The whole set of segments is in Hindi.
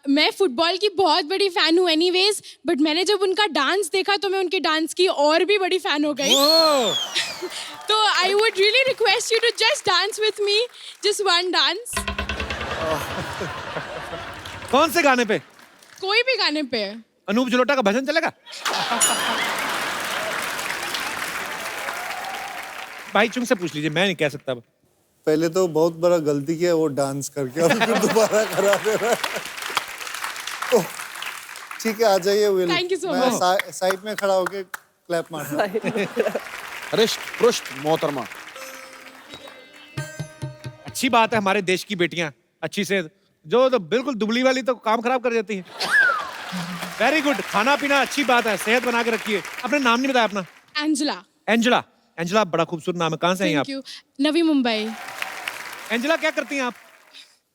मैं फुटबॉल की बहुत बड़ी फैन हूँ एनीवेज, बट मैंने जब उनका डांस देखा तो मैं उनके डांस की और भी बड़ी फैन हो गई। तो I would really request you to just dance with me, just one dance. कौन से गाने पे? कोई भी गाने पे। अनूप जलोटा का भजन चलेगा? भाई चुंग से पूछ लीजिए, मैं नहीं कह सकता। पहले तो बहुत बड़ा गलती किया वो डांस करके, और फिर दोबारा करा दे रहा है। तो ठीक है, आ जाइए विल। Thank you so मैं much. साइड में खड़ा होके क्लैप मारना। हरिष्ट पृष्ठ मोहतरमा। अच्छी बात है, हमारे देश की बेटियां अच्छी से, जो तो बिल्कुल दुबली वाली तो काम खराब कर देती है। वेरी गुड, खाना पीना अच्छी बात है, सेहत बना के रखिए। आपने नाम नहीं बताया अपना? एंजेला। एंजेला। एंजेला बड़ा खूबसूरत नाम है, कहाँ से हैं आप? Thank you. Navi Mumbai. Angela क्या करती हैं आप?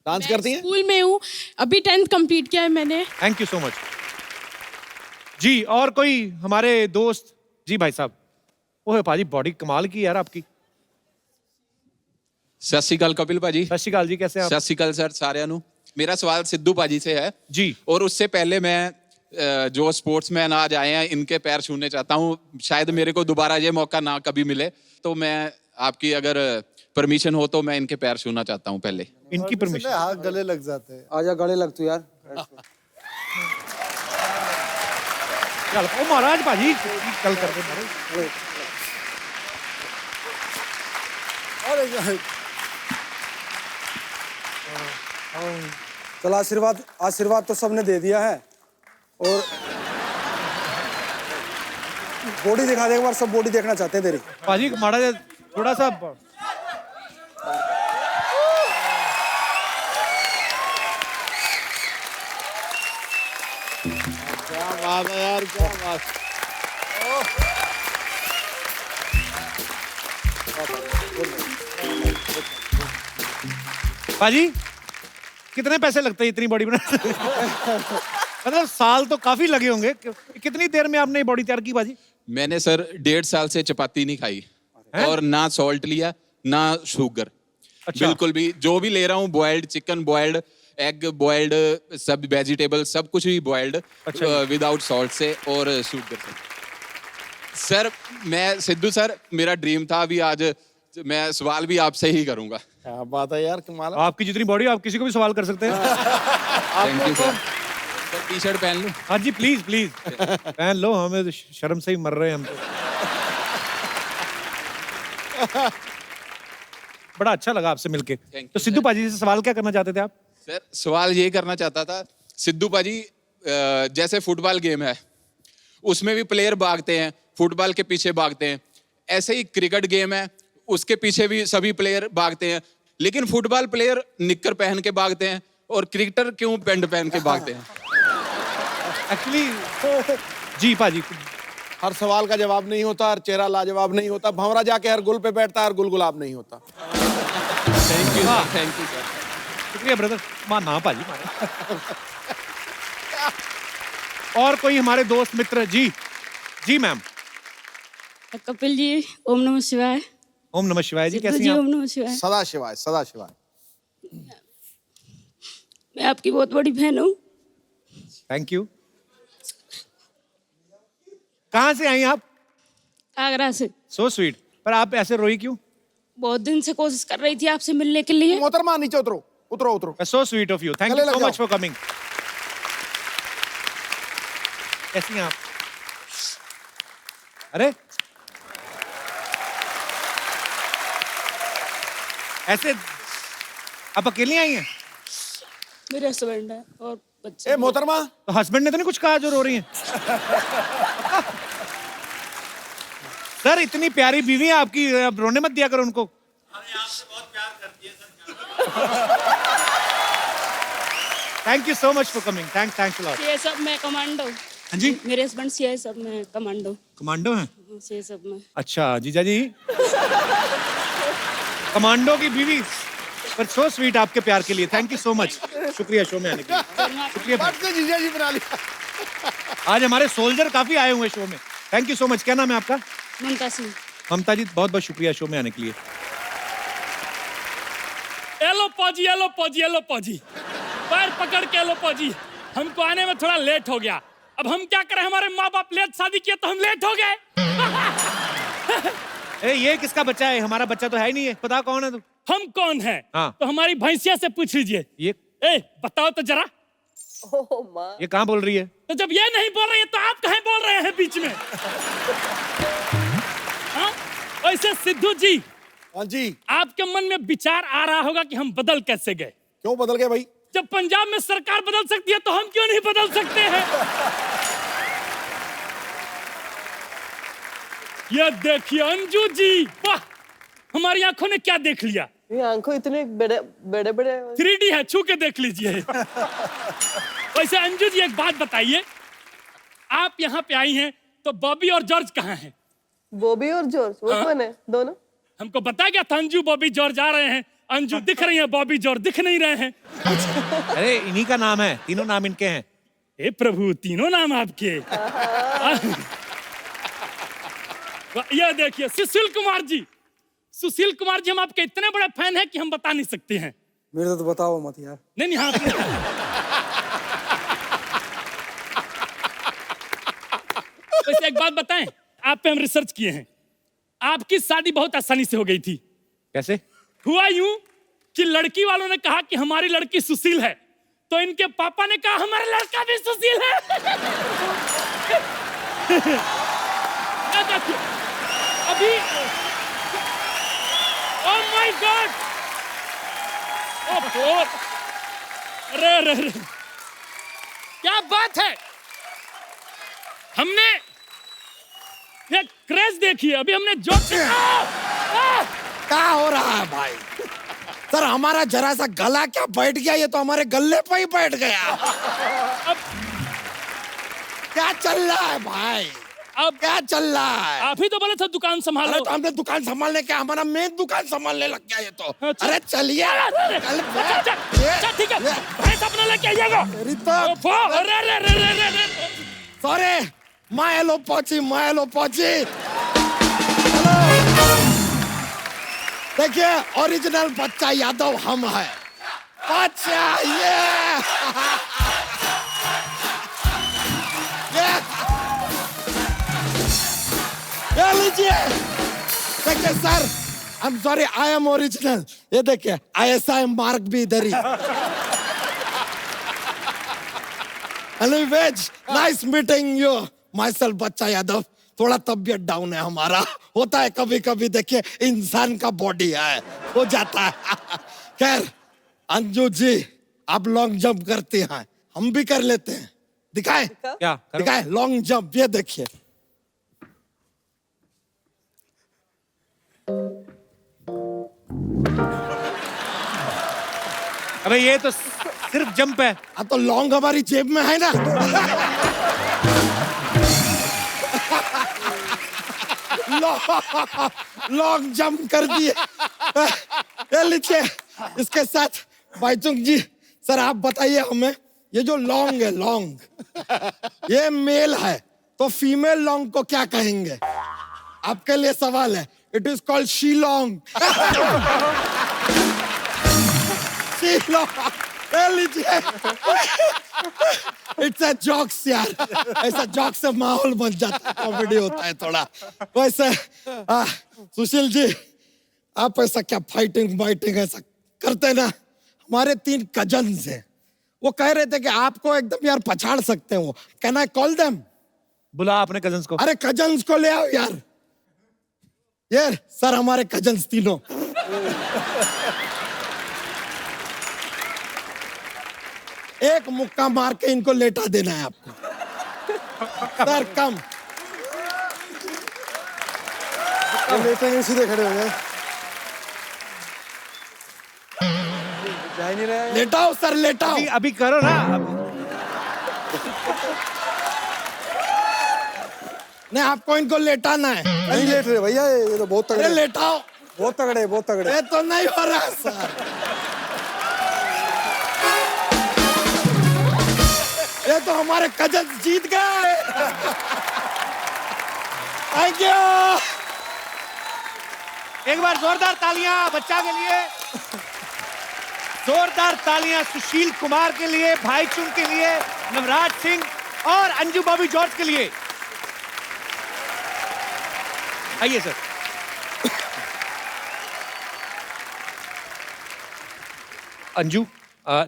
डांस करती हैं? स्कूल में हूँ, अभी 10th कंप्लीट किया है मैंने। थैंक यू सो मच जी। और कोई हमारे दोस्त? जी भाई साहब। ओह भाजी, बॉडी कमाल की यार आपकी। ਸਤਿ ਸ਼੍ਰੀ ਅਕਾਲ कपिल भाजी। सत श्री अकाल जी, कैसे हैं आप? सत श्री अकाल सर साਰਿਆਂ ਨੂੰ। मेरा सवाल सिद्धू भाजी से है जी। और उससे पहले मैं जो स्पोर्ट्समैन आज आए हैं इनके पैर छूने चाहता हूँ। शायद मेरे को दोबारा ये मौका ना कभी मिले, तो मैं आपकी अगर परमिशन हो तो मैं इनके पैर छूना चाहता हूँ पहले। इनकी परमिशन? हाथ गले लग जाते हैं। आजा गले लग तू यार। चल ओ महाराज भाजी, कल कर दे महाराज। चल आशीर्वाद, आशीर्वाद तो सबने दे दिया है, और बॉडी दिखा दे एक बार, सब बॉडी देखना चाहते हैं तेरी। भाजी माड़ा जा थोड़ा सा। क्या बात है यार, क्या बात। भाजी कितने पैसे लगते हैं इतनी बॉडी बनाने? मतलब साल तो काफी लगे होंगे। कितनी देर में आपने ये बॉडी तैयार की भाजी? मैंने सर 1.5 साल से चपाती नहीं खाई और ना सॉल्ट लिया ना शुगर। अच्छा। बिल्कुल भी, जो भी ले रहा हूँ boiled chicken, boiled egg, boiled सब वेजिटेबल, सब कुछ भी बॉइल्ड विदाउट सॉल्ट से और शुगर से। सर मैं सिद्धू सर, मेरा ड्रीम था, अभी आज मैं सवाल भी आपसे ही करूंगा। क्या बात है यार, कमाल। आपकी जितनी बॉडी, आप किसी को भी सवाल कर सकते हैं। Thank you sir. T shirt पहन लूं? हाँ जी प्लीज प्लीज पहन लो, हमें तो शर्म से ही मर रहे हैं हम तो। बड़ा अच्छा लगा आपसे मिलके। you, तो सिद्धू पाजी से सवाल क्या करना चाहते थे आप? सर सवाल ये करना चाहता था, सिद्धू पाजी जैसे फुटबॉल गेम है उसमें भी प्लेयर भागते हैं, फुटबॉल के पीछे भागते हैं, ऐसे ही क्रिकेट गेम है उसके पीछे भी सभी प्लेयर भागते हैं, लेकिन फुटबॉल प्लेयर निक्कर पहन के भागते हैं और क्रिकेटर क्यों पैंट पहन के भागते हैं? एक्चुअली जी पाजी, हर सवाल का जवाब नहीं होता, हर चेहरा लाजवाब नहीं होता, भंवरा जाके हर गुल पे बैठता, हर गुल गुलाब नहीं होता। Thank you sir. शुक्रिया ब्रदर। मां ना पाजी मारे। और कोई हमारे दोस्त मित्र? जी जी मैम। कपिल जी, ओम नमः शिवाय। ओम नमः शिवाय जी, कैसी जी, हैं ओम आप? नमः शिवाय। सदा शिवाय, सदा शिवाय। मैं आपकी बहुत बड़ी फैन हूँ। Thank you. कहाँ से आई आप? आगरा से। So sweet. पर आप ऐसे रोई क्यों? बहुत दिन से कोशिश कर रही थी आपसे मिलने के लिए। मोहतरमा नीचे उतरो, उतरो उतरो। So sweet of you, thank गले यू लग सो जाओ। Much for coming. कैसी हैं आप? अरे ऐसे आप अकेली आई हैं? मेरे हस्बैंड है और बच्चे। ए मोहतरमा, तो हस्बैंड ने तो नहीं कुछ कहा जो रो रही हैं? सर इतनी प्यारी बीवी है आपकी, अब रोने मत दिया करो उनको। Thank you so much for coming. Thanks a lot. ये सब मैं कमांडो। हाँ जी, मेरे हस्बैंड ये सब में कमांडो। कमांडो हैं? ये सब में। अच्छा जीजा जी, कमांडो की बीवी। पर सो स्वीट आपके प्यार के लिए, थैंक यू सो मच। शुक्रिया शो में आने के लिए। शुक्रिया। बात से जीजा जी बना लिया। आज हमारे सोल्जर काफी आए हुए शो में। Thank you so much. क्या नाम है आपका? ममता सिंह। ममता जी, बहुत बहुत शुक्रिया शो में आने के लिए। एलो पाजी पैर पकड़ के एलो पाजी। हमको आने में थोड़ा लेट हो गया। अब हम क्या करें, हमारे माँ बाप लेट शादी किए तो हम लेट हो गए। ये किसका बच्चा है? हमारा बच्चा तो है ही नहीं है। पता कौन है तू? हम कौन है? हाँ। तो हमारी भैंसिया से पूछ लीजिए। ये बताओ तो जरा। ये कहाँ बोल रही है? तो जब ये नहीं बोल रही है तो आप कहीं बोल रहे हैं बीच में? हाँ? वैसे सिद्धू जी, हाँ जी, आपके मन में विचार आ रहा होगा कि हम बदल कैसे गए। क्यों बदल गए भाई? जब पंजाब में सरकार बदल सकती है तो हम क्यों नहीं बदल सकते हैं? ये देखिए अंजू जी, वाह, हमारी आंखों ने क्या देख लिया। ये आंखों इतने बड़े बड़े बड़े 3D है, छू के देख लीजिए। वैसे अंजू जी एक बात बताइए, आप यहाँ पे आई हैं तो बॉबी और जॉर्ज कहाँ हैं? बॉबी और जॉर्ज वो कौन है? दोनों हमको बता गया था अंजू बॉबी जॉर्ज आ रहे हैं। अंजू दिख रही है, बॉबी जॉर्ज दिख नहीं रहे हैं। अरे इन्हीं का नाम है, तीनों नाम इनके हैं। हे प्रभु, तीनों नाम आपके। ये देखिए सुशील कुमार जी, सुशील कुमार जी, हम आपके इतने बड़े फैन हैं कि हम बता नहीं सकते हैं। मेरे तो बताओ मत यार। नहीं नहीं, हाँ वैसे एक बात बताएं, आप पे हम रिसर्च किए हैं। आपकी शादी बहुत आसानी से हो गई थी। कैसे हुआ? यूं कि लड़की वालों ने कहा कि हमारी लड़की सुशील है, तो इनके पापा ने कहा हमारा लड़का भी सुशील है। अभी ओह माय गॉड, अरे क्या बात है। हमने ये क्रेज देखी है, अभी हमने जो क्या हो रहा है भाई? सर हमारा जरा सा गला क्या बैठ गया, ये तो हमारे गले पे ही बैठ गया। अब क्या चल रहा है भाई? अब क्या चल रहा है? आप ही तो बोले थे दुकान संभालो। अरे तो हमने दुकान संभालने क्या, हमारा मेन दुकान संभालने लग गया ये तो। अच्छा। अरे चलिए अच्छा ठीक है, भैंस अपना लेके आइएगा। सॉरी, मैं लो पहुंची। देखिए ओरिजिनल बच्चा यादव हम है। बच्चा ये लीजिए। देखिए sir, I am sorry, I am original. ये देखिए ISI मार्क भी इधर ही। Anyways, nice meeting you. Myself Bachcha Yadav. थोड़ा तबीयत डाउन है हमारा, होता है कभी कभी। देखिए इंसान का बॉडी है, हो जाता है। खैर अंजू जी, आप लॉन्ग जंप करती हैं, हम भी कर लेते हैं। दिखाएं? क्या करो? दिखाएं लॉन्ग जंप। ये देखिए। अबे ये तो सिर्फ जंप है। हाँ तो लॉन्ग हमारी जेब में है ना। लॉन्ग जंप कर दिए। ये लीजिए, इसके साथ बाईचुंग जी, सर आप बताइए हमें, ये जो लॉन्ग है, लॉन्ग ये मेल है, तो फीमेल लॉन्ग को क्या कहेंगे? आपके लिए सवाल है। It is called Shillong. Shillong. लीजिए, इट्स अ जोक्स यार, ऐसा जोक से माहौल बन जाता है, कॉमेडी होता है थोड़ा। वैसे सुशील जी, आप ऐसा क्या फाइटिंग ऐसा करते ना? हमारे 3 कजन्स हैं, वो कह रहे थे कि आपको एकदम यार पछाड़ सकते हैं वो। Can I call them? बुला अपने कजन्स को। अरे कजन्स को ले आओ यार। ये सर हमारे कजन्स तीनों। एक मुक्का मार के इनको लेटा देना है आपको। सर कम लेटेंगे, सीधे खड़े हो जाए। जा ही नहीं रहा है। लेटाओ सर, लेटाओ। अभी करो ना। नहीं, आपको इनको लेटाना है। नहीं लेट रहे भैया, ये तो बहुत अरे तगड़े। लेटाओ। बहुत तगड़े, बहुत तगड़े। ये तो नहीं हो रहा सर। ये तो हमारे कजन जीत गए। Thank you. एक बार जोरदार तालियां बच्चा के लिए। जोरदार तालियां सुशील कुमार के लिए, भाईचुंग के लिए, नवराज सिंह और अंजू बॉबी जॉर्ज के लिए। आइए सर। Anju,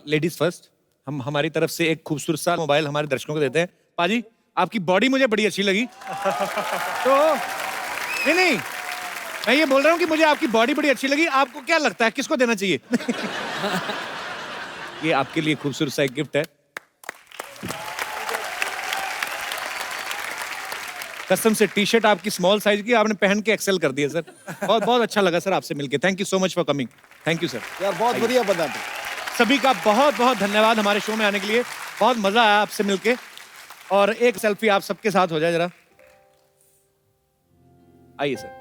ladies first. हम हमारी तरफ से एक खूबसूरत सा मोबाइल हमारे दर्शकों को देते हैं। पाजी, आपकी बॉडी मुझे बड़ी अच्छी लगी। तो नहीं, मैं ये बोल रहा हूँ कि मुझे आपकी बॉडी बड़ी अच्छी लगी। आपको क्या लगता है किसको देना चाहिए? ये आपके लिए खूबसूरत सा एक गिफ्ट है। कसम से टी शर्ट आपकी स्मॉल साइज की, आपने पहन के एक्सेल कर दिया सर। बहुत बहुत अच्छा लगा सर आपसे मिलके। Thank you so much for coming. Thank you sir. यार बहुत बढ़िया बता तू। सभी का बहुत बहुत धन्यवाद हमारे शो में आने के लिए। बहुत मजा आया आपसे मिलके। और एक सेल्फी आप सबके साथ हो जाए जरा। आइए sir.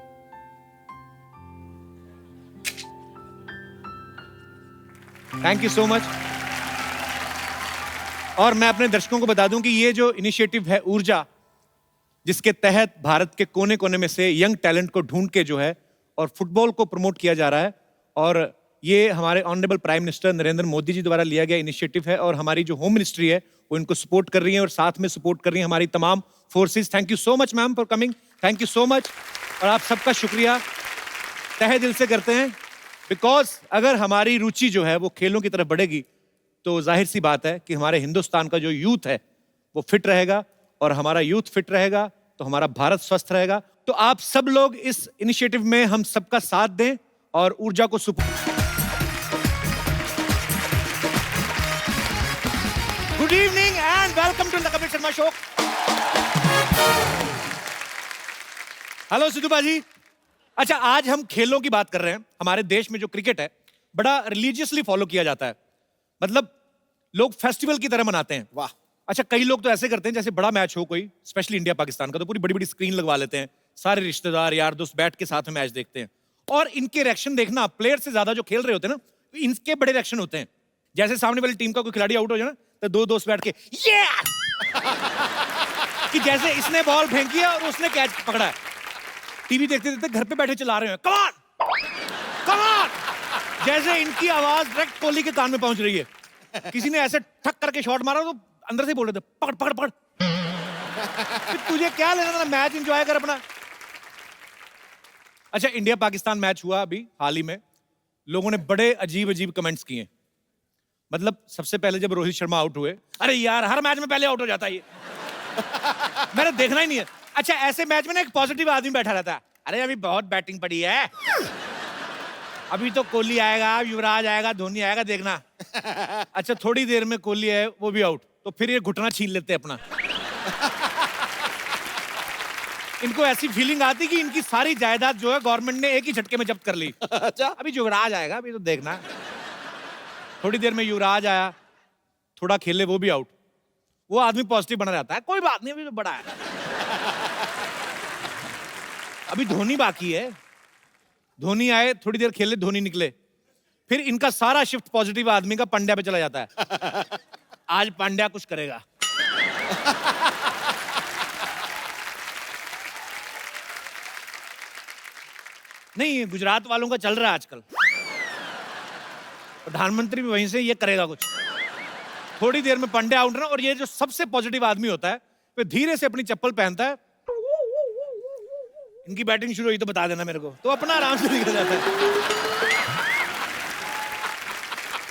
Thank you so much. और मैं अपने दर्शकों को बता दूं कि ये जो इनिशिएटिव है ऊर्जा, जिसके तहत भारत के कोने कोने में से यंग टैलेंट को ढूंढ के जो है और फुटबॉल को प्रमोट किया जा रहा है, और ये हमारे honourable prime minister Narendra Modi ji द्वारा लिया गया इनिशिएटिव है। और हमारी जो होम मिनिस्ट्री है वो इनको सपोर्ट कर रही है और साथ में सपोर्ट कर रही है हमारी तमाम forces. Thank you so much ma'am for coming. Thank you so much. और आप सबका शुक्रिया तहे दिल से करते हैं, बिकॉज अगर हमारी रुचि जो है वो खेलों की तरफ बढ़ेगी तो जाहिर सी बात है कि हमारे हिंदुस्तान का जो यूथ है वो फिट रहेगा, और हमारा यूथ फिट रहेगा तो हमारा भारत स्वस्थ रहेगा। तो आप सब लोग इस इनिशिएटिव में हम सबका साथ दें और ऊर्जा को good evening and welcome to the Kapil Sharma show. Hello Sidhu बाजी। अच्छा, आज हम खेलों की बात कर रहे हैं। हमारे देश में जो क्रिकेट है बड़ा रिलीजियसली फॉलो किया जाता है, मतलब लोग फेस्टिवल की तरह मनाते हैं। वाह। अच्छा, कई लोग तो ऐसे करते हैं जैसे बड़ा मैच हो कोई, स्पेशली इंडिया पाकिस्तान का, तो पूरी बड़ी बड़ी स्क्रीन लगवा लेते हैं, सारे रिश्तेदार यार दोस्त बैठ के साथ में मैच देखते हैं। और इनके रिएक्शन देखना, प्लेयर से ज्यादा जो खेल रहे होते हैं ना, इनके बड़े रिएक्शन होते हैं। जैसे सामने वाली टीम का कोई खिलाड़ी आउट हो जाए ना, तो दो दोस्त बैठ के ये कि जैसे इसने बॉल फेंकी है और उसने कैच पकड़ा है। टीवी देखते देखते घर पे बैठे चला रहे हैं, कम ऑन कम ऑन, जैसे इनकी आवाज डायरेक्ट कोहली के कान में पहुंच रही है। किसी ने ऐसे ठक करके शॉट मारा तो अंदर से बोल रहे थे पकड़ पकड़ पकड़। तुझे क्या लेना था, मैच एंजॉय कर अपना। अच्छा, इंडिया पाकिस्तान मैच हुआ अभी हाल ही में, लोगों ने बड़े अजीब अजीब कमेंट्स किए। मतलब सबसे पहले जब रोहित शर्मा आउट हुए, अरे यार हर मैच में पहले आउट हो जाता है ये। मैंने देखना ही नहीं है। अच्छा, ऐसे मैच में ना एक पॉजिटिव आदमी बैठा रहता है, अरे अभी बहुत बैटिंग पड़ी है, अभी तो कोहली आएगा, युवराज आएगा, धोनी आएगा, देखना। अच्छा, थोड़ी देर में कोहली है, वो भी आउट, तो फिर ये घुटना छीन लेते हैं अपना। इनको ऐसी फीलिंग आती कि इनकी सारी जायदाद जो है गवर्नमेंट ने एक ही झटके में जब्त कर ली। अच्छा, अभी युवराज आएगा, अभी तो देखना। थोड़ी देर में युवराज आया, थोड़ा खेले, वो भी आउट। वो आदमी पॉजिटिव बना रहता है, कोई बात नहीं, अभी तो बड़ा है। अभी धोनी बाकी है, धोनी आए, थोड़ी देर खेले, धोनी निकले, फिर इनका सारा शिफ्ट पॉजिटिव आदमी का पांड्या पे चला जाता है। आज पांड्या कुछ करेगा। नहीं, गुजरात वालों का चल रहा है आजकल, प्रधानमंत्री भी वहीं से ये करेगा कुछ। थोड़ी देर में पांड्या आउट ना, और ये जो सबसे पॉजिटिव आदमी होता है वो धीरे से अपनी चप्पल पहनता है, इनकी बैटिंग शुरू हुई तो बता देना मेरे को, तो अपना आराम से निकल जाता है।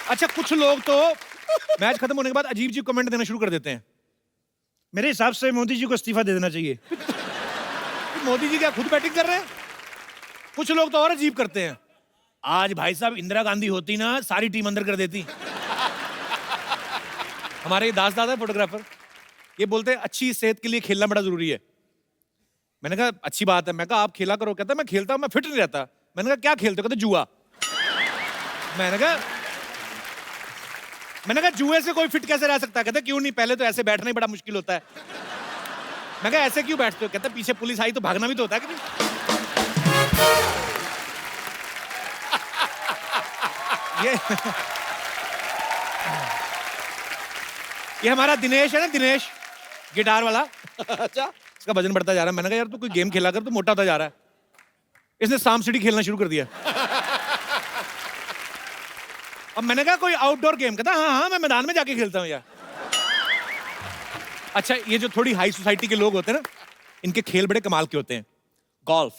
अच्छा, कुछ लोग तो मैच खत्म होने के बाद अजीब अजीब कमेंट देना शुरू कर देते हैं। मेरे हिसाब से मोदी जी को इस्तीफा दे देना चाहिए। मोदी जी क्या खुद बैटिंग कर रहे हैं? कुछ लोग तो और अजीब करते हैं, आज भाई साहब इंदिरा गांधी होती ना, सारी टीम अंदर कर देती। हमारे दास दादा फोटोग्राफर, ये बोलते हैं अच्छी सेहत के लिए खेलना बड़ा जरूरी है। मैंने कहा अच्छी बात है। मैं कहा आप खेला करो। कहता मैं खेलता हूं, मैं फिट नहीं रहता। मैंने कहा क्या खेलते हो? कहते जुआ। मैंने कहा जुए से कोई फिट कैसे रह सकता है? कहते क्यों नहीं, पहले तो ऐसे बैठना ही बड़ा मुश्किल होता है। मैं कहा ऐसे क्यों बैठते हो? कहता पीछे पुलिस आई तो भागना भी तो होता है कि नहीं। ये हमारा दिनेश है ना, दिनेश गिटार वाला। अच्छा, इसका वजन बढ़ता जा रहा है। मैंने कहा यार तू कोई गेम खेला कर, तो मोटा होता जा रहा है। इसने सांप सीढ़ी खेलना शुरू कर दिया। अब मैंने कहा कोई आउटडोर गेम, कहता हाँ हाँ मैं मैदान में जाके खेलता हूँ यार। अच्छा, ये जो थोड़ी हाई सोसाइटी के लोग होते हैं ना, इनके खेल बड़े कमाल के होते हैं। गोल्फ,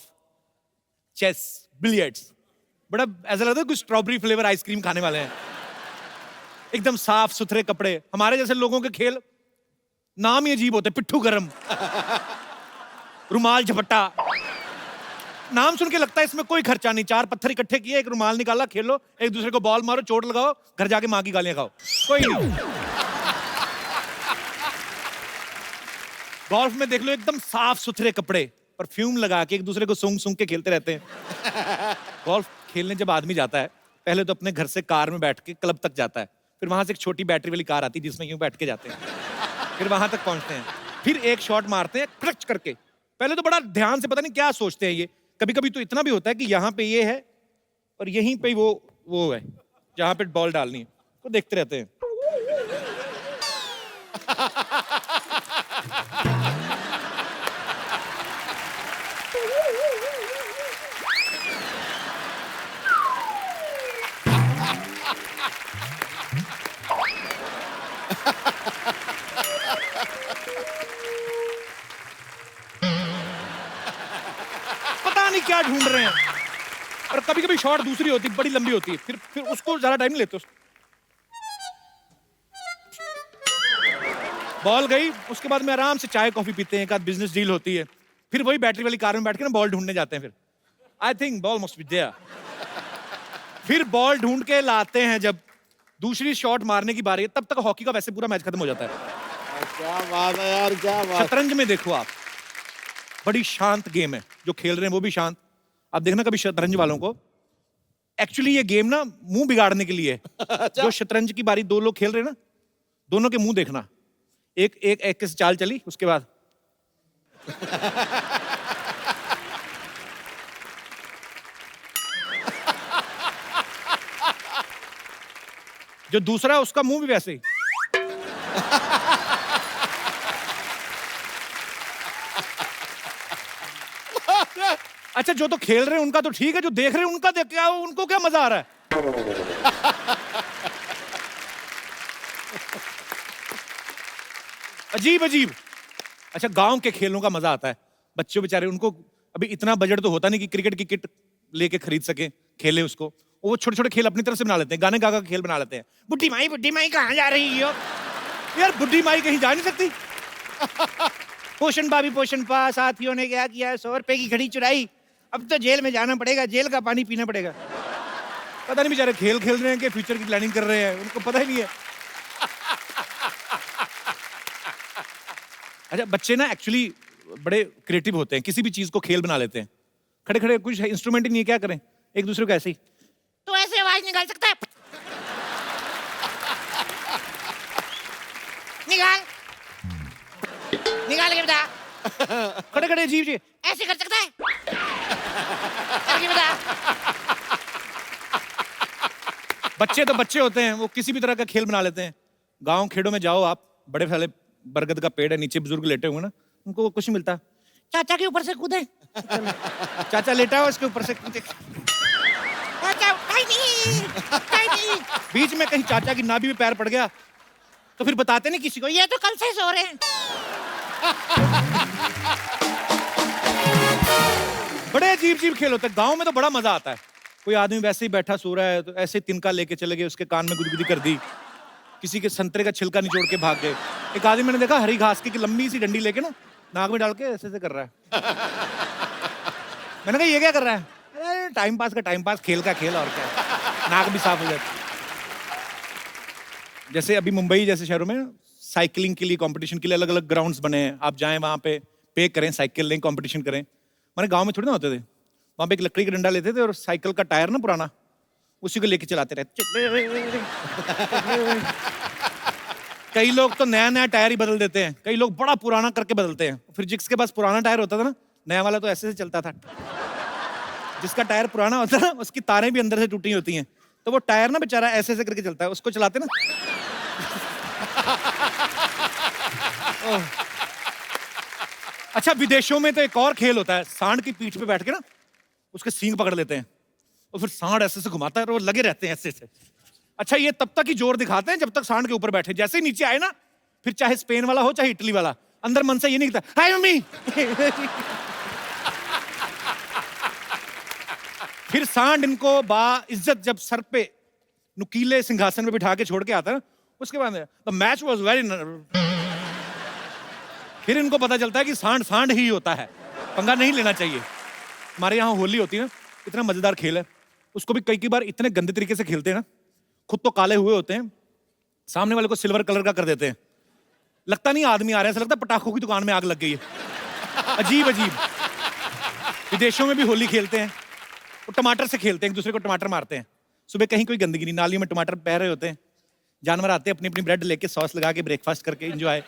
चेस, बिलियर्ड्स, बड़ा ऐसा लगता है कुछ स्ट्रॉबेरी फ्लेवर आइसक्रीम खाने वाले हैं। एकदम साफ सुथरे कपड़े। हमारे जैसे लोगों के खेल नाम ही अजीब होते, पिट्ठू गरम, रुमाल झपट्टा। नाम सुन के लगता है इसमें कोई खर्चा नहीं, 4 पत्थर इकट्ठे किए, एक रुमाल निकाला, खेलो, एक दूसरे को बॉल मारो, चोट लगाओ, घर जाके माँ की गालियां खाओ, कोई नहीं। गोल्फ में देख लो एकदम साफ सुथरे कपड़े, परफ्यूम लगा के एक दूसरे को सूंघ सूंघ के खेलते रहते हैं। गोल्फ खेलने जब आदमी जाता है, पहले तो अपने घर से कार में बैठ के क्लब तक जाता है, फिर वहां से एक छोटी बैटरी वाली कार आती है जिसमें यूं बैठ के जाते हैं, फिर वहां तक पहुंचते हैं, फिर एक शॉट मारते हैं क्रच करके। पहले तो बड़ा ध्यान से, पता नहीं क्या सोचते हैं ये, कभी कभी तो इतना भी होता है कि यहाँ पे ये है और यहीं पे वो है जहां पे बॉल डालनी है, तो देखते रहते हैं। पता नहीं क्या ढूंढ रहे हैं। और कभी कभी शॉट दूसरी होती, बड़ी लंबी होती है, फिर उसको ज्यादा टाइम नहीं लेते। बॉल गई, उसके बाद में आराम से चाय कॉफी पीते हैं, एक आध बिजनेस डील होती है, फिर वही बैटरी वाली कार में बैठ के ना बॉल ढूंढने जाते हैं। फिर I think ball must be there. फिर बॉल ढूंढ के लाते हैं, जब दूसरी शॉट मारने की बारी है, तब तक हॉकी का वैसे पूरा मैच खत्म हो जाता है। क्या बात है यार, क्या बात। शतरंज में देखो आप, बड़ी शांत गेम है, जो खेल रहे हैं वो भी शांत। आप देखना कभी शतरंज वालों को, एक्चुअली ये गेम ना मुंह बिगाड़ने के लिए है। जो शतरंज की बारी 2 लोग खेल रहे हैं ना, दोनों के मुंह देखना, एक से चाल चली, उसके बाद जो दूसरा है उसका मुंह भी वैसे ही। अच्छा, जो तो खेल रहे हैं उनका तो ठीक है, जो देख रहे हैं उनका क्या, उनको क्या मजा आ रहा है। अजीब अजीब। अच्छा, गांव के खेलों का मजा आता है। बच्चे बेचारे, उनको अभी इतना बजट तो होता नहीं कि क्रिकेट की किट लेके खरीद सके, खेले उसको। वो छोटे छोटे खेल अपनी तरफ से बना लेते हैं, गाने गा गा के खेल बना लेते हैं। बुड्ढी माई कहाँ जा रही हो यार? बुड्ढी माई कहीं जा नहीं सकती। पोषण भाभी पोषण पा, साथियों ने क्या किया, 100 रुपए की घड़ी चुराई, अब तो जेल में जाना पड़ेगा, जेल का पानी पीना पड़ेगा। पता नहीं बेचारे खेल खेल रहे हैं कि फ्यूचर की प्लानिंग कर रहे हैं, उनको पता ही नहीं है। अच्छा, बच्चे ना एक्चुअली बड़े क्रिएटिव होते हैं, किसी भी चीज को खेल बना लेते हैं। खड़े खड़े कुछ इंस्ट्रूमेंट ही नहीं है, क्या करें, एक दूसरे को ऐसे ही, तो ऐसे आवाज निकाल सकता है, निकाल के बता। खड़े खड़े अजीब जी, ऐसे कर सकता है, करके बता। बच्चे तो बच्चे होते हैं, वो किसी भी तरह का खेल बना लेते हैं। गांव खेड़ों में जाओ आप, बड़े फैले बरगद का पेड़ है, नीचे बुजुर्ग लेटे हुए ना, उनको कुछ नहीं मिलता, चाचा के ऊपर से कूदे। चाचा लेटा हो, उसके ऊपर से कूदे। नहीं। बीच में कहीं चाचा की नाभि में पैर पड़ गया तो फिर बताते नहीं किसी को, ये तो कल से सो रहे हैं। बड़े अजीब अजीब खेल होते हैं। गांव में तो बड़ा मजा आता है। कोई आदमी वैसे ही बैठा सो रहा है तो ऐसे तिनका लेके चले गए, उसके कान में गुदगुदी कर दी, किसी के संतरे का छिलका निचोड़ के भाग गए। एक आदमी मैंने देखा हरी घास की लंबी सी डंडी लेके ना नाक में डाल के ऐसे ऐसे कर रहा है। मैंने कहा ये क्या कर रहा है? टाइम पास का टाइम पास, खेल का खेल, और क्या, नाक भी साफ हो जाती। जैसे अभी मुंबई जैसे शहरों में साइकिलिंग के लिए कंपटीशन के लिए अलग अलग ग्राउंड्स बने हैं, आप जाएं वहां पे करें, साइकिल लें, कंपटीशन करें। मैंने गांव में थोड़ी ना होते थे, वहां पे एक लकड़ी का डंडा लेते थे और साइकिल का टायर ना पुराना, उसी को लेके चलाते रहते। कई लोग तो नया नया टायर ही बदल देते हैं, कई लोग बड़ा पुराना करके बदलते हैं। फिर जिसके पास पुराना टायर होता था ना, नया वाला तो ऐसे से चलता था। जिसका टायर पुराना होता है ना, उसकी तारें भी अंदर से टूटी होती हैं, तो वो टायर ना बेचारा ऐसे ऐसे करके चलता है, उसको चलाते ना। अच्छा, विदेशों में तो एक और खेल होता है, सांड की पीठ पे बैठ के ना उसके सींग पकड़ लेते हैं और फिर सांड ऐसे से घुमाता है और वो लगे रहते हैं ऐसे से। अच्छा, ये तब तक ही जोर दिखाते हैं जब तक सांड के ऊपर बैठे। जैसे ही नीचे आए ना, फिर चाहे स्पेन वाला हो चाहे इटली वाला, अंदर मन से ये नहीं कहता हाय मम्मी। फिर सांड इनको बा इज्जत जब सर पे नुकीले सिंहासन पे बिठा के छोड़ के आता है ना, उसके बाद द मैच वाज वेरी, फिर इनको पता चलता है कि सांड सांड ही होता है, पंगा नहीं लेना चाहिए। हमारे यहाँ होली होती है ना, इतना मजेदार खेल है, उसको भी कई बार इतने गंदे तरीके से खेलते हैं ना, खुद तो काले हुए होते हैं, सामने वाले को सिल्वर कलर का कर देते हैं, लगता नहीं आदमी आ रहा है, ऐसा लगता है पटाखों की दुकान में आग लग गई है। अजीब अजीब। विदेशों में भी होली खेलते हैं, वो टमाटर से खेलते हैं, एक दूसरे को टमाटर मारते हैं। सुबह कहीं कोई गंदगी नहीं, नालियों में टमाटर बह रहे होते हैं, जानवर आते हैं अपनी अपनी ब्रेड लेके सॉस लगा के ब्रेकफास्ट करके एंजॉय।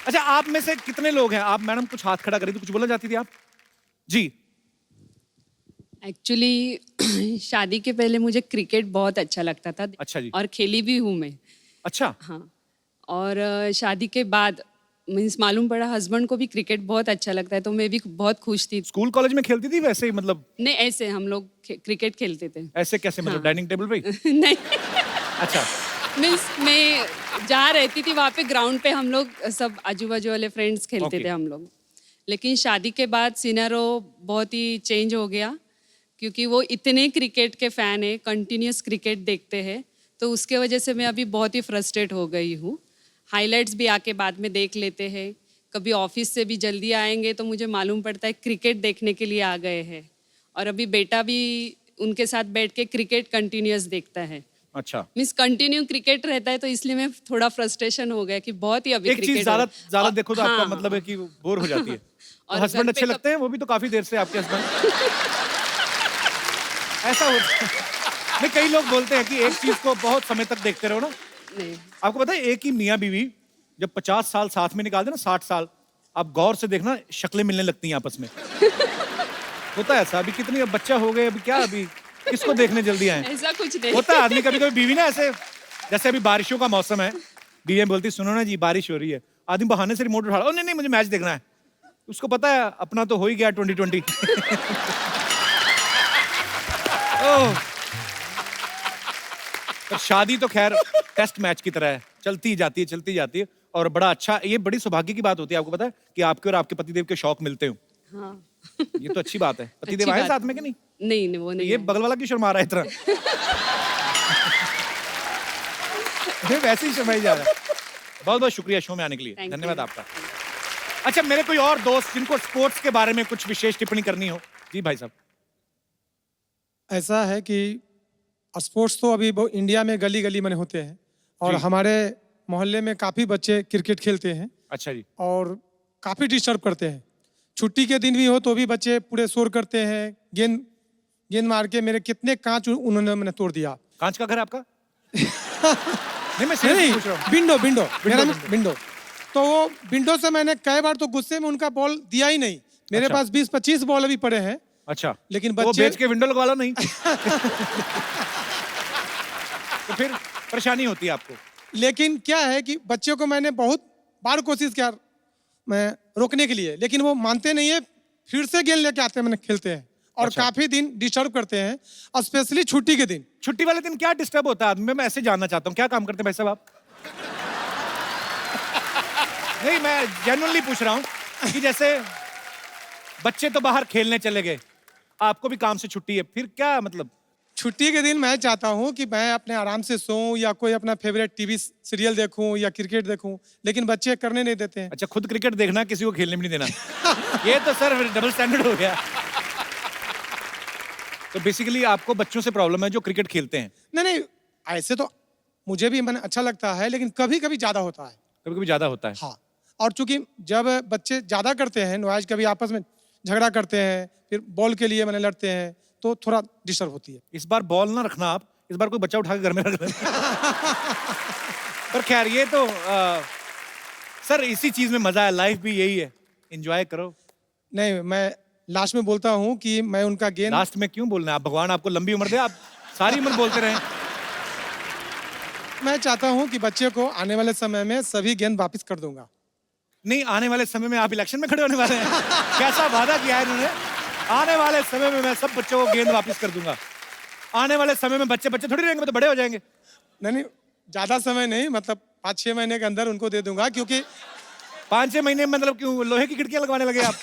अच्छा, आप में से कितने लोग हैं, आप मैडम कुछ हाथ खड़ा करिए, तो कुछ बोलना चाहती थी आप? जी। एक्चुअली शादी के पहले मुझे क्रिकेट बहुत अच्छा लगता था। अच्छा जी। और खेली भी हूँ मैं। अच्छा। हाँ। और शादी के बाद मीन्स मालूम पड़ा हस्बैंड को भी क्रिकेट बहुत अच्छा लगता है, तो मैं भी बहुत खुश थी। स्कूल कॉलेज में खेलती थी वैसे ही, मतलब? नहीं, ऐसे हम लोग क्रिकेट खेलते थे। ऐसे कैसे, मतलब डाइनिंग टेबल पे ही? नहीं। अच्छा। मीन्स मैं जहाँ रहती थी वहाँ पे ग्राउंड पे हम लोग सब आजू बाजू वाले फ्रेंड्स खेलते Okay. थे हम लोग। लेकिन शादी के बाद सिनेरियो बहुत ही चेंज हो गया, क्योंकि वो इतने क्रिकेट के फैन है, कंटिन्यूस क्रिकेट देखते हैं, तो उसके वजह से मैं अभी बहुत ही फ्रस्ट्रेट हो गई हूँ। हाइलाइट्स भी आके बाद में देख लेते हैं, कभी ऑफिस से भी जल्दी आएंगे तो मुझे मालूम पड़ता है क्रिकेट देखने के लिए आ गए हैं, और अभी बेटा भी उनके साथ बैठ के क्रिकेट कंटिन्यूस देखता है। अच्छा। मीन्स कंटिन्यू क्रिकेट रहता है, तो इसलिए मैं थोड़ा फ्रस्ट्रेशन हो गया कि बहुत ही अभी एक चीज क्रिकेट ज्यादा देखो तो आपका मतलब है कि बोर हो जाती है। और और हस्बैंड घर पे अच्छे लगते हैं, वो भी तो काफी देर से आपके हस्बैंड। ऐसा होता है। नहीं, कई लोग बोलते हैं कि एक चीज को बहुत समय तक देखते रहो ना। नहीं। आपको पता है, एक ही मियाँ बीवी जब 50 साल साथ में निकाल दे ना, 60 साल, आप गौर से देखना शक्लें मिलने लगती हैं आपस में। होता है ऐसा। अभी कितनी, अब बच्चा हो गए, अभी क्या, अभी किसको देखने जल्दी आए? ऐसा कुछ नहीं होता है आदमी, कभी कभी बीवी ना ऐसे, जैसे अभी बारिशों का मौसम है, बीवी बोलती सुनो ना जी बारिश हो रही है, आदमी बहाने से रिमोट उठा, ओ नहीं नहीं मुझे मैच देखना है। उसको पता है अपना तो हो ही गया 2020। पर शादी तो खैर टेस्ट मैच की तरह है, चलती जाती है चलती जाती है। और बड़ा अच्छा, ये बड़ी सौभाग्य की बात होती है, आपको पता है, कि आपके और आपके पतिदेव के शौक मिलते हो। हाँ। ये तो अच्छी बात है। पतिदेव अच्छी आए बात साथ में कि नहीं? नहीं नहीं, वो नहीं ये है। बगल वाला क्यों शर्मा रहा है इतना? ये वैसे ही शर्माई जा रहा है। बहुत बहुत शुक्रिया शो में आने के लिए, Thank धन्यवाद you. आपका। अच्छा, मेरे कोई और दोस्त जिनको स्पोर्ट्स के बारे में कुछ विशेष टिप्पणी करनी हो? जी भाई साहब। ऐसा है कि स्पोर्ट्स तो अभी इंडिया में गली गली में होते हैं, और जी। हमारे मोहल्ले में काफ़ी बच्चे क्रिकेट खेलते हैं अच्छा जी। और काफ़ी डिस्टर्ब करते हैं। छुट्टी के दिन भी हो तो भी बच्चे पूरे शोर करते हैं, गेंद गेंद मार के मेरे कितने कांच उन्होंने मैंने तोड़ दिया। कांच का घर है आपका? नहीं, मैं सीरियसली नहीं, पूछ रहा हूँ। विंडो विंडो मेरा विंडो। विंडो। तो वो विंडो से मैंने कई बार तो गुस्से में उनका बॉल दिया ही नहीं। मेरे अच्छा। पास 20-25 बॉल अभी पड़े हैं। अच्छा, लेकिन तो वो बच्चे बेच के विंडो लगवा लो नहीं। तो फिर परेशानी होती है आपको। लेकिन क्या है कि बच्चों को मैंने बहुत बार कोशिश किया मैं रोकने के लिए, लेकिन वो मानते नहीं है, फिर से गेंद लेके आते हैं, मैंने खेलते हैं, और अच्छा। काफी दिन डिस्टर्ब करते हैं, स्पेशली छुट्टी के दिन। छुट्टी वाले दिन क्या डिस्टर्ब होता है आदमी? मैं ऐसे जानना चाहता हूँ, क्या काम करते हैं भाई साहब आप? नहीं, मैं जेन्युइनली पूछ रहा हूँ कि जैसे बच्चे तो बाहर खेलने चले गए, आपको भी काम से छुट्टी है, फिर क्या मतलब? छुट्टी के दिन मैं चाहता हूँ कि मैं अपने आराम से सोऊं या कोई अपना फेवरेट टीवी सीरियल देखूं या क्रिकेट देखूं, लेकिन बच्चे करने नहीं देते हैं। अच्छा, खुद क्रिकेट देखना, किसी को खेलने भी नहीं देना। ये तो सर डबल स्टैंडर्ड हो गया। तो बेसिकली आपको बच्चों से प्रॉब्लम है जो क्रिकेट खेलते हैं? नहीं नहीं, ऐसे तो मुझे भी मैंने अच्छा लगता है, लेकिन कभी कभी ज्यादा होता है। कभी कभी ज्यादा होता है। हाँ, और चूंकि जब बच्चे ज्यादा करते हैं नॉइज, कभी आपस में झगड़ा करते हैं, फिर बॉल के लिए मैंने लड़ते हैं, तो थोड़ा डिस्टर्ब होती है। इस बार बॉल ना रखना आप, इस बार कोई बच्चा उठा के घर में रख देना। पर खैर ये तो सर इसी चीज में मजा है, लाइफ भी यही है, एंजॉय करो। नहीं, मैं लास्ट में बोलता हूँ कि मैं उनका गेंद लास्ट में क्यों बोलना है? आप भगवान आपको लंबी उम्र दे, आप सारी उम्र बोलते रहें। मैं चाहता हूँ कि बच्चे को आने वाले समय में सभी गेंद वापस कर दूंगा। नहीं, आने वाले समय में आप इलेक्शन में खड़े होने वाले हैं? कैसा वादा किया है इन्होंने? आने वाले समय में मैं सब बच्चों को गेंद वापस कर दूंगा। आने वाले समय में बच्चे बच्चे थोड़ी रहेंगे, वो तो बड़े हो जाएंगे। नहीं, ज्यादा समय नहीं, मतलब 5-6 महीने के अंदर उनको दे दूंगा, क्योंकि 5-6 महीने में मतलब क्यों लोहे की खिड़कियां लगवाने लगे आप?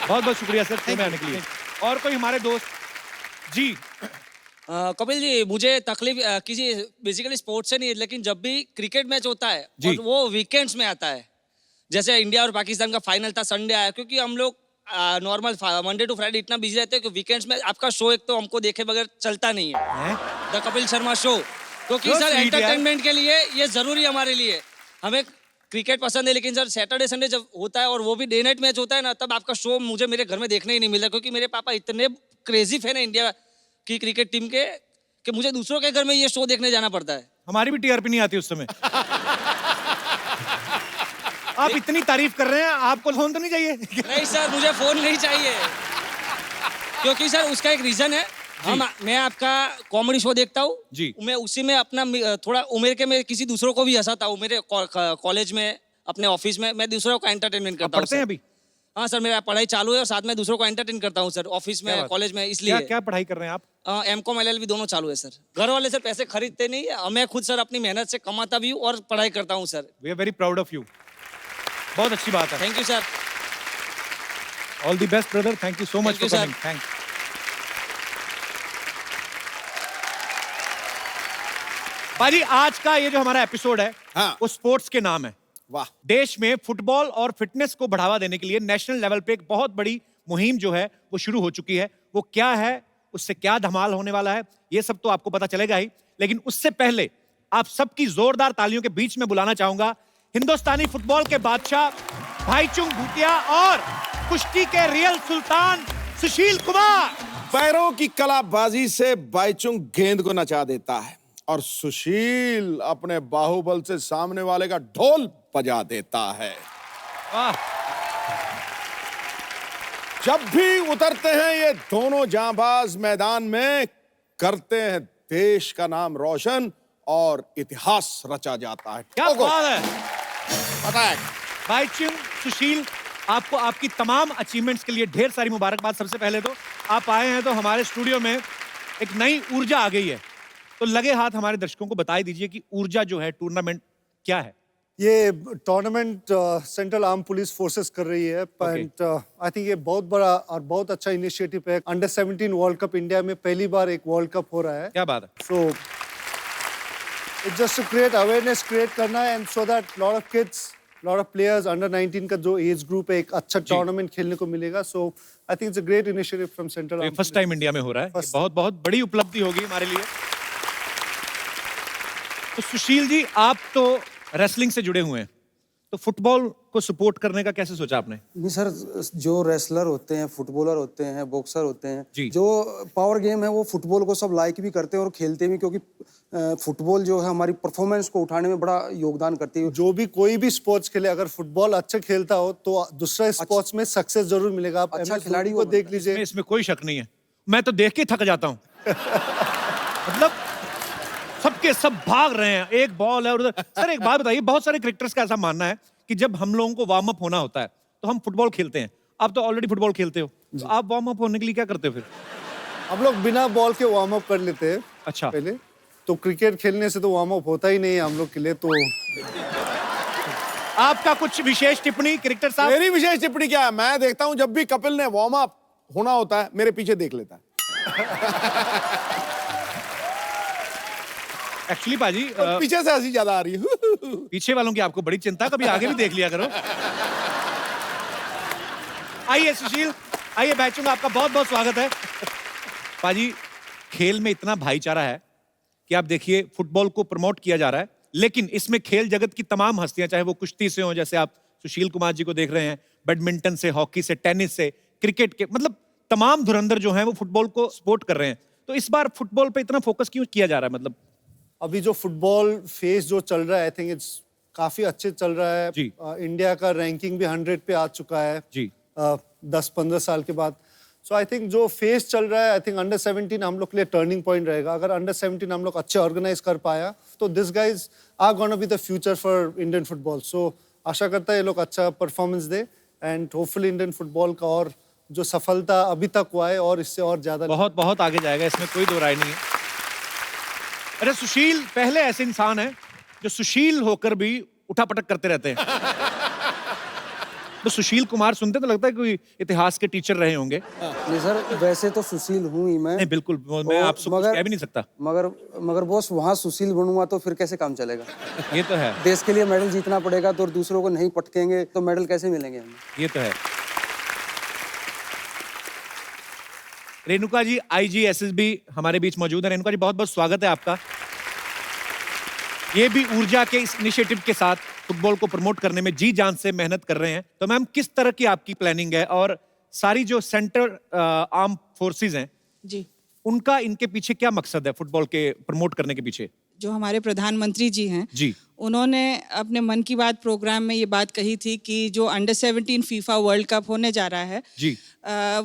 बहुत बहुत शुक्रिया सर शो में आने के लिए। और कोई हमारे दोस्त जी? कपिल जी, मुझे तकलीफ किसी बेसिकली स्पोर्ट्स से नहीं है, लेकिन जब भी क्रिकेट मैच होता है जी। और वो वीकेंड्स में आता है, जैसे इंडिया और पाकिस्तान का फाइनल था, संडे आया, क्योंकि हम लोग नॉर्मल मंडे टू फ्राइडे इतना बिजी रहते हैं कि वीकेंड्स में आपका शो एक तो हमको देखे बगैर चलता नहीं है, द कपिल शर्मा शो, क्योंकि So सर sweet एंटरटेनमेंट के लिए ये जरूरी है हमारे लिए। हमें क्रिकेट पसंद है, लेकिन सर सैटरडे संडे जब होता है और वो भी डे नाइट मैच होता है ना, तब आपका शो मुझे मेरे घर में देखने ही नहीं मिलता, क्योंकि मेरे पापा इतने क्रेजी फैन है इंडिया की क्रिकेट टीम के कि मुझे दूसरों के घर में ये शो देखने जाना पड़ता है। हमारी भी टीआरपी नहीं आती उस समय। आप इतनी तारीफ कर रहे हैं, आपको फोन तो नहीं चाहिए? नहीं सर, मुझे फोन नहीं चाहिए, क्योंकि सर उसका एक रीजन है। मैं आपका कॉमेडी शो देखता हूँ जी। मैं उसी में अपना थोड़ा उम्र के मैं किसी दूसरों को भी हंसाता हूँ, मेरे कॉलेज में, अपने ऑफिस में मैं दूसरों को एंटरटेनमेंट करता हूँ। पढ़ते हैं अभी? हाँ सर, मेरा पढ़ाई चालू है और साथ में दूसरों को एंटरटेन करता हूँ सर, ऑफिस में, कॉलेज में, इसलिए। क्या पढ़ाई कर रहे हैं आप? एमकॉम LLB दोनों चालू है सर। घर वाले सर पैसे खरीदते नहीं है, मैं खुद सर अपनी मेहनत से कमाता भी हूँ और पढ़ाई करता हूँ sir. We are very proud of you. बहुत अच्छी बात है। Thank you sir. All the best brother, thank you so much Thank you, for sir. Coming. Thanks. पाजी, आज का ये जो हमारा एपिसोड है हाँ। वो स्पोर्ट्स के नाम है। वाह। देश में फुटबॉल और फिटनेस को बढ़ावा देने के लिए नेशनल लेवल पे एक बहुत बड़ी मुहिम जो है वो शुरू हो चुकी है। वो क्या है, उससे क्या धमाल होने वाला है, ये सब तो आपको पता चलेगा ही, लेकिन उससे पहले आप सबकी जोरदार तालियों के बीच में बुलाना चाहूंगा हिंदुस्तानी फुटबॉल के बादशाह भाईचुंग भूटिया और कुश्ती के रियल सुल्तान सुशील कुमार। पैरों की कलाबाजी से बाईचुंग गेंद को नचा देता है और सुशील अपने बाहुबल से सामने वाले का ढोल बजा देता है। वाह। जब भी उतरते हैं ये दोनों जांबाज मैदान में, करते हैं देश का नाम रोशन और इतिहास रचा जाता है। क्या बात है। अटैक। भाईचुंग, सुशील, आपको आपकी तमाम अचीवमेंट्स के लिए ढेर सारी मुबारकबाद। सबसे पहले तो आप आए हैं तो हमारे स्टूडियो में एक नई ऊर्जा आ गई है, तो लगे हाथ हमारे दर्शकों को बता दीजिए कि ऊर्जा जो है टूर्नामेंट क्या है। ये tournament central arm police forces कर रही है, एंड आई थिंक ये बहुत बड़ा और बहुत अच्छा इनिशिएटिव है। अंडर 17 वर्ल्ड कप इंडिया में पहली बार एक वर्ल्ड कप हो रहा है। क्या बात है। So it's just to create awareness create करना है, and so that lot of kids, lot of players under 19 का जो एज ग्रुप है एक अच्छा टूर्नामेंट खेलने को मिलेगा। So I think it's a great initiative from central arm. First time India में हो रहा है, ये बहुत बहुत बड़ी उपलब्धि होगी हमारे लिए। तो सुशील जी, आप तो रेसलिंग से जुड़े हुए हैं, तो फुटबॉल को सपोर्ट करने का कैसे सोचा आपने? नहीं सर, जो रेसलर होते हैं, फुटबॉलर होते हैं, बॉक्सर होते हैं, जी। जो पावर गेम है वो फुटबॉल को सब लाइक भी करते हैं और खेलते भी, क्योंकि फुटबॉल जो है हमारी परफॉर्मेंस को उठाने में बड़ा योगदान करती है। जो भी कोई भी स्पोर्ट्स खेले, अगर फुटबॉल अच्छा खेलता हो तो दूसरा स्पोर्ट्स में सक्सेस जरूर मिलेगा। आप अच्छा MS खिलाड़ी धोनी को देख लीजिए। इसमें कोई शक नहीं है, मैं तो देख के थक जाता हूँ। मतलब सबके सब भाग रहे हैं, एक बॉल है और उधर। सर एक बात बताइए, बहुत सारे क्रिकेटर्स का ऐसा मानना है कि जब हम लोगों को वार्म अप होना होता है तो हम फुटबॉल खेलते हैं। आप तो ऑलरेडी फुटबॉल खेलते हो, तो आप वार्म अप होने के लिए क्या करते हो फिर? हम लोग बिना बॉल के वार्म अप कर लेते हैं। अच्छा। पहले तो क्रिकेट खेलने से तो वार्म अप होता ही नहीं है हम लोग के लिए। तो आपका कुछ विशेष टिप्पणी क्रिकेटर साहब? मेरी विशेष टिप्पणी क्या है, मैं देखता हूं जब भी कपिल ने वार्म अप होना होता है मेरे पीछे देख लेता है। एक्चुअली पाजी पीछे से हंसी ज्यादा आ रही है। पीछे वालों की आपको बड़ी चिंता, कभी आगे भी देख लिया करो। आइए सुशील, आइए बैचूंगा, आपका बहुत बहुत स्वागत है। पाजी, खेल में इतना भाईचारा है कि आप देखिए फुटबॉल को प्रमोट किया जा रहा है, लेकिन इसमें खेल जगत की तमाम हस्तियां, चाहे वो कुश्ती से हो, जैसे आप सुशील कुमार जी को देख रहे हैं, बैडमिंटन से, हॉकी से, टेनिस से, क्रिकेट के, मतलब तमाम धुरंधर जो हैं वो फुटबॉल को सपोर्ट कर रहे हैं। तो इस बार फुटबॉल पे इतना फोकस क्यों किया जा रहा है? मतलब अभी जो फुटबॉल फेज जो चल रहा है, आई थिंक इट्स काफी अच्छे चल रहा है। जी। इंडिया का रैंकिंग भी 100 पे आ चुका है जी। 10-15 साल के बाद। सो आई थिंक जो फेज चल रहा है, आई थिंक अंडर 17 हम लोग के लिए टर्निंग पॉइंट रहेगा। अगर अंडर 17 हम लोग अच्छे ऑर्गेनाइज कर पाया तो this guys are gonna be the future for Indian football. So आशा करता है ये लोग अच्छा परफॉर्मेंस दे, एंड होपफुली इंडियन फुटबॉल का और जो सफलता अभी तक हुआ है और इससे और ज्यादा बहुत बहुत आगे जाएगा, इसमें कोई दो राय नहीं है। अरे सुशील पहले ऐसे इंसान है जो सुशील होकर भी उठापटक करते रहते हैं। तो सुशील कुमार सुनते तो लगता है कोई इतिहास के टीचर रहे होंगे। नहीं सर, वैसे तो सुशील हूँ ही मैं। नहीं बिल्कुल, मैं आपसे कुछ कह भी नहीं सकता। मगर बॉस वहाँ सुशील बनूंगा तो फिर कैसे काम चलेगा? ये तो है। देश के लिए मेडल जीतना पड़ेगा, तो दूसरों को नहीं पटकेंगे तो मेडल कैसे मिलेंगे हमें? ये तो है। रेणुका जी IGSSB हमारे बीच मौजूद है। रेणुका जी बहुत बहुत स्वागत है आपका। ये भी ऊर्जा के इस इनिशिएटिव के साथ फुटबॉल को प्रमोट करने में जी जान से मेहनत कर रहे हैं। तो मैम किस तरह की आपकी प्लानिंग है और सारी जो सेंट्रल आर्म फोर्सेस हैं जी, उनका इनके पीछे क्या मकसद है फुटबॉल के प्रमोट करने के पीछे? जो हमारे प्रधानमंत्री जी हैं जी, उन्होंने अपने मन की बात प्रोग्राम में ये बात कही थी कि जो अंडर 17 फीफा वर्ल्ड कप होने जा रहा है जी,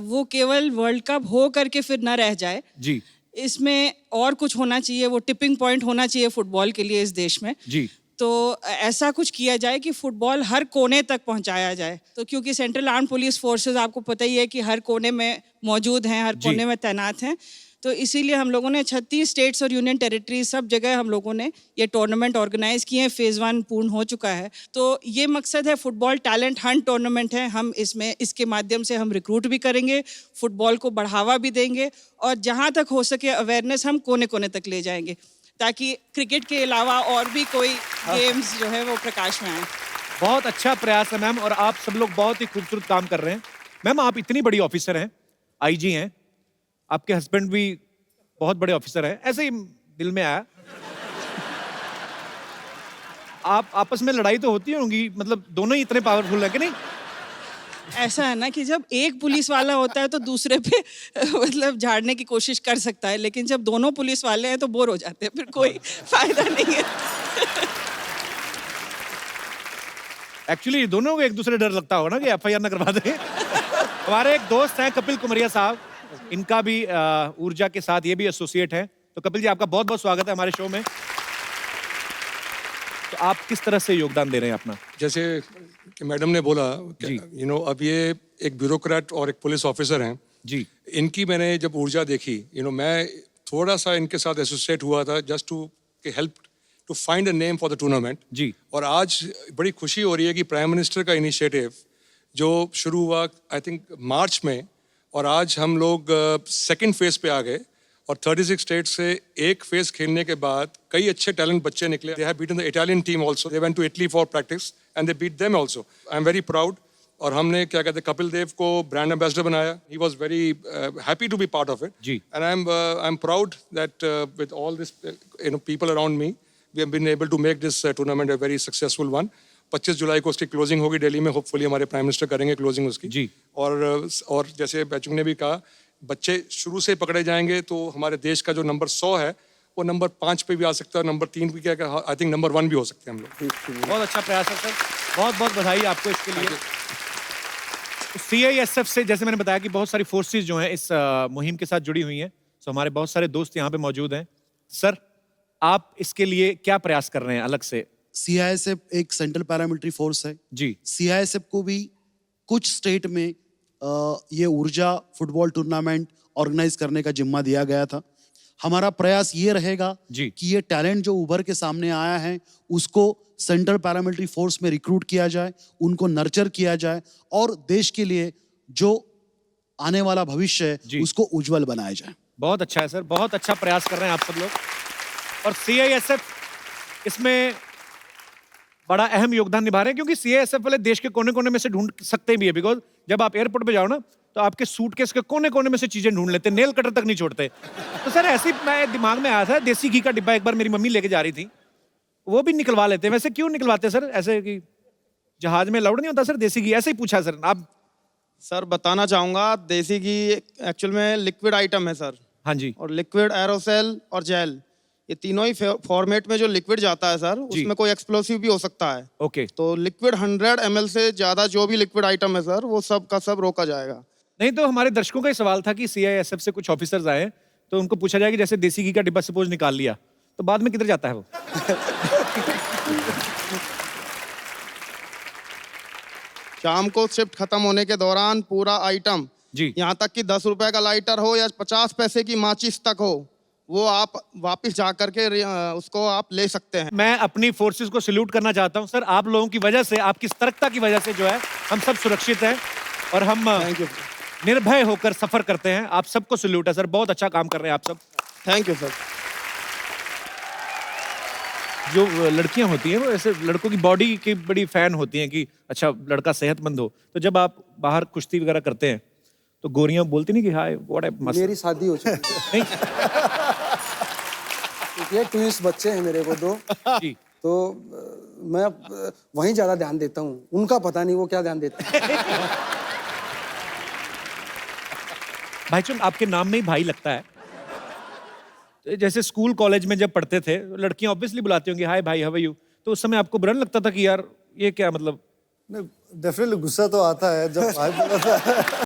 वो केवल वर्ल्ड कप हो करके फिर न रह जाए। जी, इसमें और कुछ होना चाहिए, वो टिपिंग पॉइंट होना चाहिए फुटबॉल के लिए इस देश में। जी, तो ऐसा कुछ किया जाए कि फुटबॉल हर कोने तक पहुंचाया जाए। तो क्योंकि सेंट्रल आर्म पुलिस फोर्सेस आपको पता ही है कि हर कोने में मौजूद हैं, हर कोने में तैनात हैं, तो इसीलिए हम लोगों ने 36 स्टेट्स और यूनियन टेरिटरी सब जगह हम लोगों ने ये टूर्नामेंट ऑर्गेनाइज किए हैं। फेज़ 1 पूर्ण हो चुका है। तो ये मकसद है, फुटबॉल टैलेंट हंट टूर्नामेंट है। हम इसके माध्यम से हम रिक्रूट भी करेंगे, फुटबॉल को बढ़ावा भी देंगे और जहाँ तक हो सके अवेयरनेस हम कोने कोने तक ले जाएंगे, ताकि क्रिकेट के अलावा और भी कोई गेम्स जो है वो प्रकाश में आए। बहुत अच्छा प्रयास है मैम, और आप सब लोग बहुत ही खूबसूरत काम कर रहे हैं। मैम आप इतनी बड़ी ऑफिसर हैं, IG हैं, आपके हस्बैंड भी बहुत बड़े ऑफिसर हैं, ऐसे ही दिल में आया। आप आपस में लड़ाई तो होती होंगी, मतलब दोनों ही इतने पावरफुल हैं कि नहीं? ऐसा है ना कि जब एक पुलिस वाला होता है तो दूसरे पे मतलब झाड़ने की कोशिश कर सकता है, लेकिन जब दोनों पुलिस वाले हैं तो बोर हो जाते हैं, फिर कोई फायदा नहीं है। एक्चुअली दोनों को एक दूसरे डर लगता होगा ना कि FIR ना करवा दें। हमारे एक दोस्त हैं कपिल कुमरिया साहब, इनका भी ऊर्जा के साथ ये भी एसोसिएट है। तो कपिल जी आपका बहुत बहुत स्वागत है हमारे शो में। तो आप किस तरह से योगदान दे रहे हैं अपना? जैसे कि मैडम ने बोला, अब ये एक ब्यूरोक्रेट और एक पुलिस ऑफिसर हैं जी। इनकी मैंने जब ऊर्जा देखी, मैं थोड़ा सा इनके साथ एसोसिएट हुआ था just to help to find a name for the tournament जी। और आज बड़ी खुशी हो रही है कि प्राइम मिनिस्टर का इनिशिएटिव जो शुरू हुआ आई थिंक मार्च में, और आज हम लोग सेकंड फेज पे आ गए और 36 स्टेट से एक फेज खेलने के बाद कई अच्छे टैलेंट बच्चे निकले। They have beaten the Italian team also, they went to Italy for practice and they beat them also. I am very proud. और हमने क्या कहते हैं कपिल देव को ब्रांड एम्बेसडर बनाया। He was very happy to be part of it जी। And I am proud that with all this people around me we have been able to make this tournament a very successful one. 25 जुलाई को उसकी क्लोजिंग होगी दिल्ली में, होपफुली हमारे प्राइम मिनिस्टर करेंगे क्लोजिंग उसकी जी। और जैसे बैचुंग ने भी कहा, बच्चे शुरू से पकड़े जाएंगे तो हमारे देश का जो नंबर 100 है वो नंबर 5 पे भी आ सकता है, नंबर 3 भी, क्या आई थिंक नंबर 1 भी हो सकते हैं हम लोग। बहुत अच्छा प्रयास है सर, बहुत बहुत बधाई आपको इसके लिए। CISF से जैसे मैंने बताया कि बहुत सारी फोर्सेस जो हैं इस मुहिम के साथ जुड़ी हुई हैं, तो हमारे बहुत सारे दोस्त यहाँ पे मौजूद हैं। सर आप इसके लिए क्या प्रयास कर रहे हैं अलग से? CISF एक सेंट्रल पैरामिलिट्री फोर्स है जी। CISF को भी कुछ स्टेट में ये ऊर्जा फुटबॉल टूर्नामेंट ऑर्गेनाइज करने का जिम्मा दिया गया था। हमारा प्रयास ये रहेगा जी कि ये टैलेंट जो उभर के सामने आया है उसको सेंट्रल पैरामिलिट्री फोर्स में रिक्रूट किया जाए, उनको नर्चर किया जाए और देश के लिए जो आने वाला भविष्य है उसको उज्जवल बनाया जाए। बहुत अच्छा है सर, बहुत अच्छा प्रयास कर रहे हैं आप सब लोग। और CISF इसमें बड़ा अहम योगदान निभा रहे हैं, क्योंकि CISF वाले देश के कोने कोने में से ढूंढ सकते भी है। बिकॉज जब आप एयरपोर्ट पे जाओ ना तो आपके सूटकेस के कोने कोने में से चीजें ढूंढ लेते, नेल कटर तक नहीं छोड़ते। तो सर ऐसे ही मैं दिमाग में आया था, देसी घी का डिब्बा एक बार मेरी मम्मी लेके जा रही थी, वो भी निकलवा लेते। वैसे क्यों निकलवाते सर? ऐसे कि जहाज में लाउड नहीं होता सर देसी घी? ऐसे ही पूछा सर। आप? सर बताना चाहूंगा, देसी घी एक्चुअल में लिक्विड आइटम है सर। हाँ जी। और लिक्विड, एरोसेल और जेल, ये तीनों ही फॉर्मेट में जो लिक्विड जाता है सर, उसमें कोई एक्सप्लोसिव भी हो सकता है। ओके। तो लिक्विड 100 ml से ज्यादा जो भी लिक्विड आइटम है सर, वो सब का सब रोका जाएगा। नहीं तो हमारे दर्शकों का ही सवाल था कि CISF से कुछ ऑफिसर्स आए तो उनको पूछा जाए कि जैसे देसी घी का डिब्बा सपोज निकाल लिया तो बाद में किधर जाता है वो? शाम को शिफ्ट खत्म होने के दौरान पूरा आइटम जी। यहाँ तक कि 10 रुपए का लाइटर हो या 50 पैसे की माचिस तक हो, वो आप वापस जा करके उसको आप ले सकते हैं। मैं अपनी फोर्सेस को सल्यूट करना चाहता हूं सर। आप लोगों की वजह से, आपकी सतर्कता की वजह से जो है हम सब सुरक्षित हैं और हम निर्भय होकर सफर करते हैं। आप सबको सल्यूट है सर, बहुत अच्छा काम कर रहे हैं आप सब। Thank you sir. जो लड़कियां होती हैं वो ऐसे लड़कों की बॉडी की बड़ी फैन होती हैं कि अच्छा लड़का सेहतमंद हो, तो जब आप बाहर कुश्ती वगैरह करते हैं तो गोरियां बोलती नहीं कि हाय व्हाट है मस्त। मेरी शादी हो चुकी है। ये ट्विंस बच्चे हैं मेरे को 2। जी। तो मैं वहीं ज्यादा ध्यान देता हूँ, उनका पता नहीं वो क्या ध्यान देते हैं। भाईचुंग आपके नाम में ही भाई लगता है। तो जैसे स्कूल कॉलेज में जब पढ़ते थे लड़कियां ऑब्वियसली बुलाती होंगी हाय भाई हाउ आर यू, तो उस समय आपको बुरा नहीं लगता था कि यार ये क्या मतलब? डेफिनेटली गुस्सा तो आता है जब भाई बोला था।